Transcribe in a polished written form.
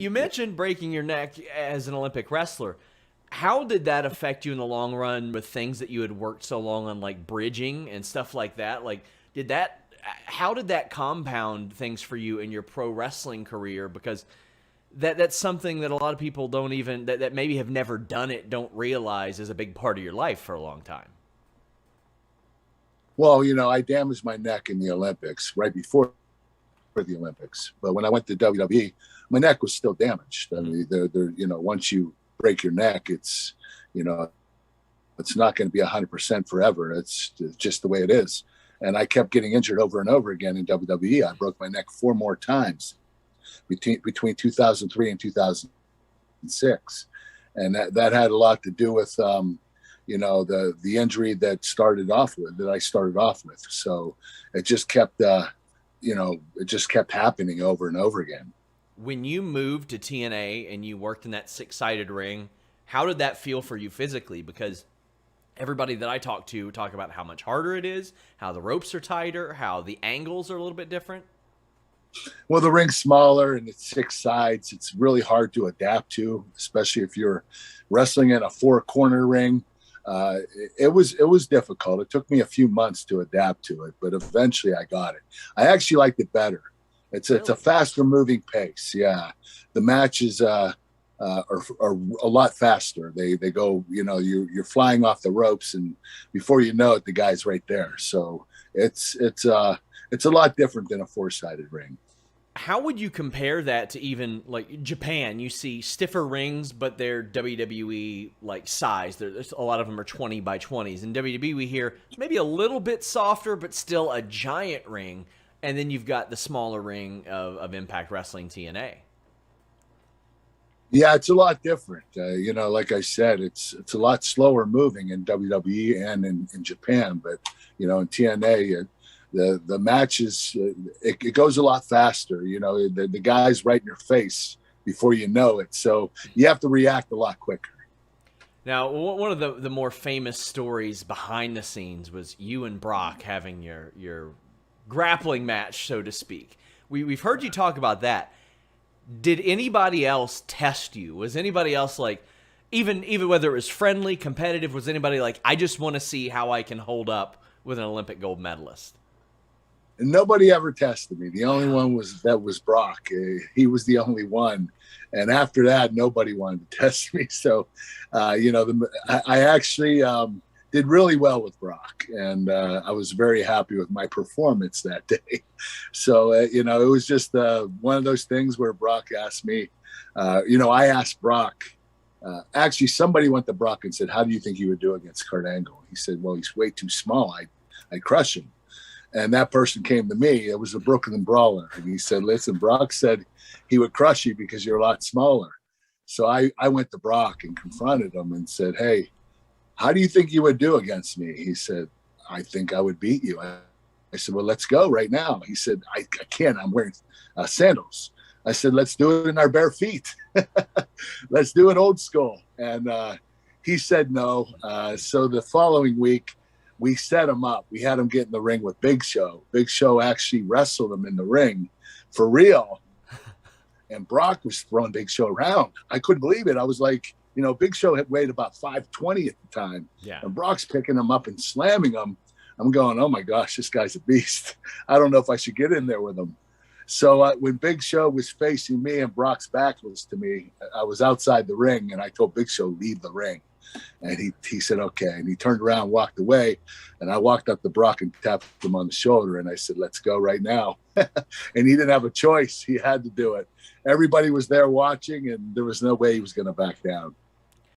You mentioned breaking your neck as an Olympic wrestler. How did that affect you in the long run with things that you had worked so long on, like bridging and stuff like that? Like, how did that compound things for you in your pro wrestling career? Because that's something that a lot of people don't even, that maybe have never done it, don't realize is a big part of your life for a long time. Well, I damaged my neck in the Olympics right before the Olympics. But when I went to WWE, my neck was still damaged. I mean, once you break your neck, you know, it's not going to be 100% forever. It's just the way it is. And I kept getting injured over and over again in WWE. I broke my neck 4 more times between 2003 and 2006. And that had a lot to do with, the injury that I started off with. So it just kept, it just kept happening over and over again. When you moved to TNA and you worked in that 6-sided ring, how did that feel for you physically? Because everybody that I talk to talk about how much harder it is, how the ropes are tighter, how the angles are a little bit different. Well, the ring's smaller and it's 6 sides. It's really hard to adapt to, especially if you're wrestling in a 4-corner ring. It was difficult. It took me a few months to adapt to it, but eventually I got it. I actually liked it better. It's a faster moving pace. Yeah, the matches are a lot faster. They go, you're flying off the ropes, and before you know it, the guy's right there. So it's a lot different than a 4-sided ring. How would you compare that to even like Japan? You see stiffer rings, but they're WWE like size. There's a lot of them are 20 by 20s. In WWE, we hear maybe a little bit softer, but still a giant ring. And then you've got the smaller ring of Impact Wrestling TNA. Yeah, it's a lot different. Like I said, it's a lot slower moving in WWE and in Japan. But in TNA, the matches it goes a lot faster. The guy's right in your face before you know it, so you have to react a lot quicker. Now, one of the more famous stories behind the scenes was you and Brock having your grappling match, so to speak. We've heard you talk about that. Did anybody else test you? Was anybody else like, even whether it was friendly, competitive, was anybody like, I just want to see how I can hold up with an Olympic gold medalist? And nobody ever tested me. The only one was Brock. He was the only one. And after that, nobody wanted to test me. So, I actually did really well with Brock. And I was very happy with my performance that day. So, it was just one of those things where Brock asked me, I asked Brock, actually, somebody went to Brock and said, how do you think you would do against Kurt Angle? He said, well, he's way too small. I'd crush him. And that person came to me. It was a Brooklyn Brawler. And he said, listen, Brock said he would crush you because you're a lot smaller. So I went to Brock and confronted him and said, hey, how do you think you would do against me? He said, I think I would beat you. I said, well, let's go right now. He said, I can't. I'm wearing sandals. I said, let's do it in our bare feet. Let's do it old school. And he said no. So the following week, we set him up. We had him get in the ring with Big Show. Big Show actually wrestled him in the ring for real. And Brock was throwing Big Show around. I couldn't believe it. I was like, Big Show had weighed about 520 at the time. Yeah. And Brock's picking him up and slamming him. I'm going, oh my gosh, this guy's a beast. I don't know if I should get in there with him. So when Big Show was facing me and Brock's back was to me, I was outside the ring and I told Big Show, leave the ring. And he said, okay. And he turned around, walked away. And I walked up to Brock and tapped him on the shoulder. And I said, let's go right now. And he didn't have a choice. He had to do it. Everybody was there watching, and there was no way he was going to back down.